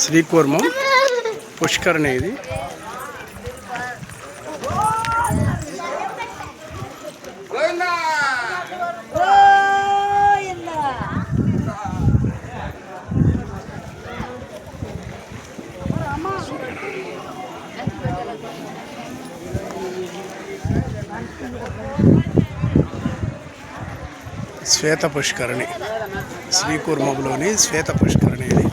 శ్రీకూర్మం పుష్కరణి ఇది. శ్వేత పుష్కరణి, శ్రీకూర్మంలోని శ్వేత పుష్కరణి ఇది.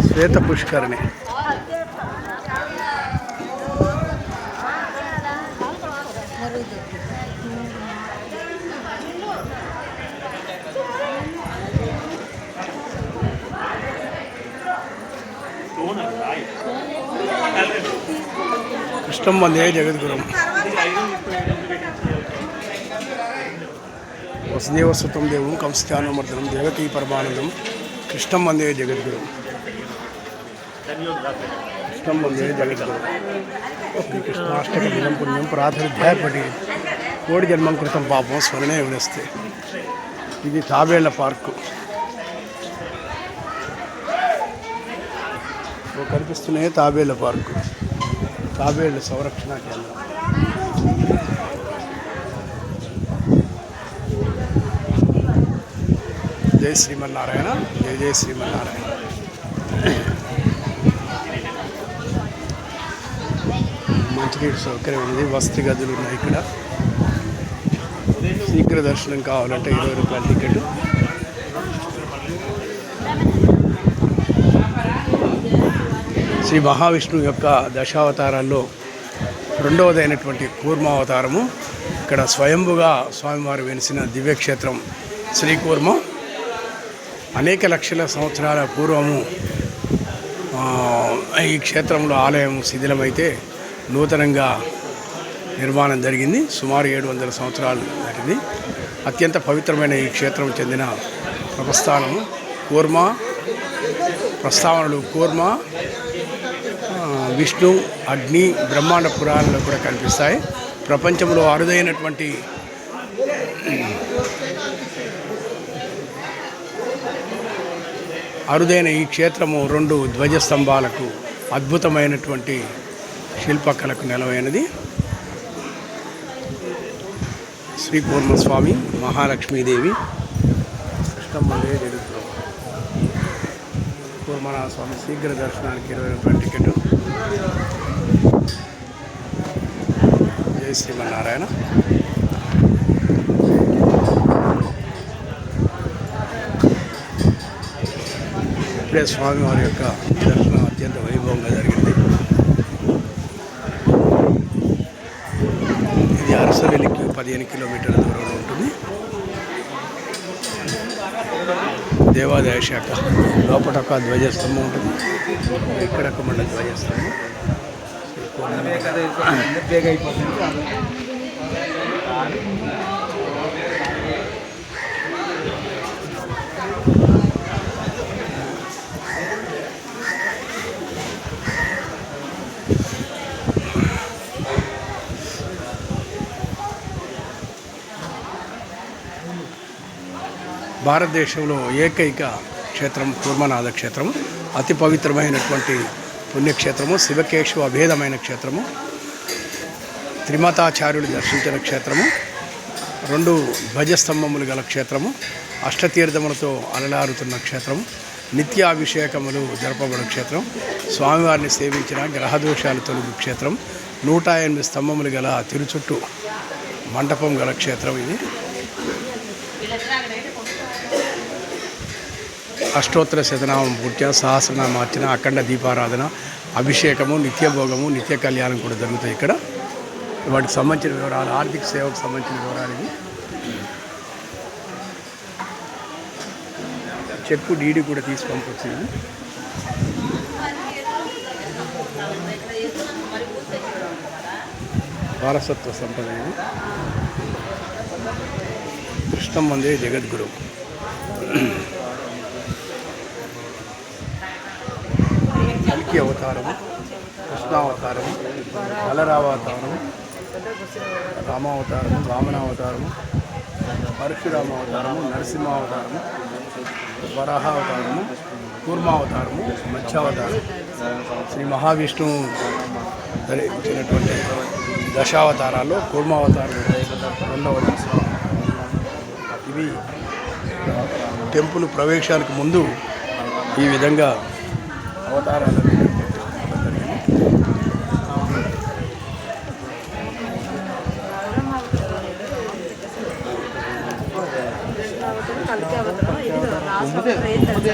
శ్వేత పుష్కరణి కృష్ణం వందే జగద్గురం. వసుదేవసుతం దేవం కంసచానుమర్దనం దేవకీ పరమానందం కృష్ణం వందే జగద్గురం. కృష్ణం వందే జగద్గురం. శ్రీకృష్ణాష్టక దినం పుణ్యం ప్రాతరుధ్యాపటి కోడి జన్మం కృతం పాపం స్మరణే వినస్తే. ఇది తాబేళ్ల పార్కు. కనిపిస్తున్నాయి తాబేళ్ల పార్కు, తాబేళ్ల సంరక్షణ కేంద్రం. జై శ్రీమన్నారాయణ, జై జై శ్రీమన్నారాయణ. మంచినీటి సౌకర్యం ఉంది, వసతి గదులు ఉన్నాయి ఇక్కడ. శీఘ్ర దర్శనం కావాలంటే 20 రూపాయల టికెట్. శ్రీ మహావిష్ణువు యొక్క దశావతారాల్లో రెండవదైనటువంటి కూర్మావతారము. ఇక్కడ స్వయంభుగా స్వామివారు వెలిసిన దివ్యక్షేత్రం శ్రీకూర్మం. అనేక లక్షల సంవత్సరాల పూర్వము ఈ క్షేత్రంలో ఆలయం శిథిలమైతే నూతనంగా నిర్మాణం జరిగింది. సుమారు 700 సంవత్సరాలు దాటింది. అత్యంత పవిత్రమైన ఈ క్షేత్రం చెందిన ప్రస్థానము కూర్మ. ప్రస్తావనలు కూర్మ, విష్ణు, అగ్ని, బ్రహ్మాండ పురాణాల్లో కూడా కనిపిస్తాయి. ప్రపంచంలో అరుదైన ఈ క్షేత్రము 2 ధ్వజస్తంభాలకు అద్భుతమైనటువంటి శిల్పకళకు నెలవైనది. శ్రీకూర్మస్వామి, మహాలక్ష్మీదేవి, కృష్ణం వందే జగద్గురం. కూర్మనాథ స్వామి శీఘ్ర దర్శనానికి 20 రూపాయల టికెట్. జై శ్రీమన్నారాయణ. ఇప్పుడే స్వామివారి యొక్క దర్శనం అత్యంత వైభవంగా జరిగింది. ఇది అరసవెల్లికి 15 కిలోమీటర్ల దూరంలో ఉంటుంది. దేవాదాయ శాఖ లోపల ఒక ధ్వజస్తంభం ఉంటుంది, ఇక్కడ ఒక మండల ధ్వజస్తంభం. భారతదేశంలో ఏకైక క్షేత్రం కూర్మనాథ క్షేత్రం. అతి పవిత్రమైనటువంటి పుణ్యక్షేత్రము, శివకేశవ అభేదమైన క్షేత్రము, త్రిమతాచార్యులు దర్శించిన క్షేత్రము, 2 ధ్వజస్తంభములు గల క్షేత్రము, అష్టతీర్థములతో అలలారుతున్న క్షేత్రము, నిత్యాభిషేకములు జరపబడిన క్షేత్రం, స్వామివారిని సేవించిన గ్రహదోషాలు తొలగు క్షేత్రం, 108 స్తంభములు గల తిరుచుట్టు మండపం గల క్షేత్రం ఇది. అష్టోత్తర శతనామం పూర్తి, సహస్రనామార్చన, అఖండ దీపారాధన, అభిషేకము, నిత్యభోగము, నిత్య కళ్యాణం కూడా జరుగుతాయి ఇక్కడ. వాటికి సంబంధించిన వివరాలు, ఆర్థిక సేవకు సంబంధించిన వివరాలు ఇవి. చెక్కు డీడీ కూడా తీసి పంపొచ్చింది. వారసత్వ సంపద ఇది. కృష్ణం వందే జగద్గురు. కల్కి అవతారము, కృష్ణావతారము, బలరావావతారము, రామావతారము, వామనావతారము, పరశురామ అవతారము, నరసింహావతారము, వరాహావతారము, కూర్మావతారము, మత్స్యావతారం. శ్రీ మహావిష్ణువు ధరించినటువంటి దశావతారాల్లో కూర్మావతారం రెండవది. ఇవి టెంపుల్ ప్రవేశానికి ముందు ఈ విధంగా అవతారాలు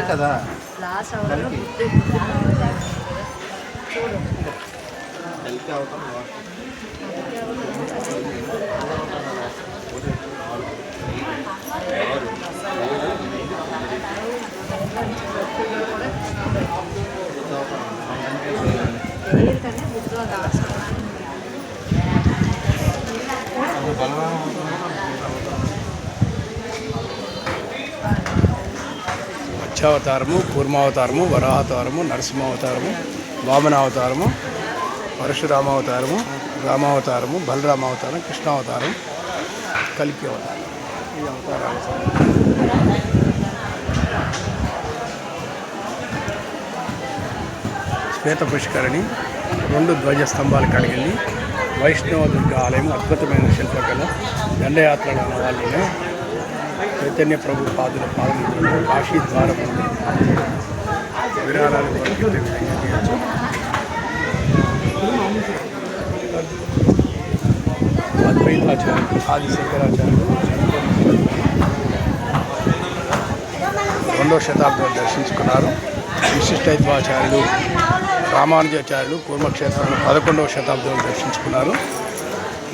కదా. మత్స్యావతారము, కూర్మావతారము, వరాహావతారము, నరసింహావతారము, వామనావతారము, పరశురామావతారము, రామావతారము, బలరామావతారం, కృష్ణావతారం, కల్కి అవతారం. ఈ అవతారాలు శ్వేత పుష్కరిణి 2 ధ్వజస్తంభాలు కలిగింది. వైష్ణవ దుర్గ ఆలయం అద్భుతమైన శిల్పకళ. దండయాత్రలు అన్న వాళ్ళని చైతన్య ప్రభు పాదుల పాదములు, కాశీ ద్వారము, విరాళాలు కొరకు విధంగా చేయొచ్చు. అద్వైతాచార్యులు, ఆది శంకరాచార్యులు 2వ శతాబ్దంలో దర్శించుకున్నారు. విశిష్టైత్వాచార్యులు, రామానుజాచార్యులు కూర్మక్షేత్రంలో 11వ శతాబ్దంలో దర్శించుకున్నారు.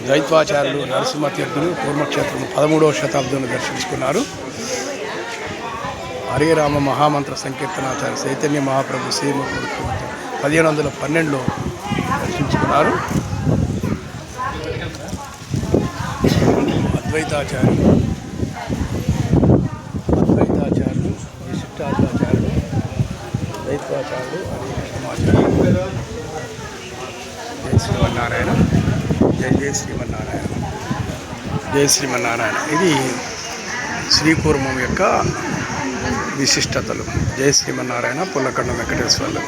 ద్వైత్వాచార్యులు, నరసింహతీర్థులు కూర్మక్షేత్రం 13వ శతాబ్దంలో దర్శించుకున్నారు. హరే రామ మహామంత్ర సంకీర్తనాచార్య చైతన్య మహాప్రభు శ్రీముఖుడు 1512లో దర్శించుకున్నారు. అద్వైతాచార్యులు, విశిష్టాచార్యులు, ద్వైత్వాచార్యులు, హరికృష్ణమాచార్యులు. జై శ్రీమన్నారాయణ. జై జై శ్రీమన్నారాయణ. జై శ్రీమన్నారాయణ. ఇది శ్రీకూర్మం యొక్క విశిష్టతలు. జై శ్రీమన్నారాయణ. పుల్లకండ వెంకటేశ్వర్లు.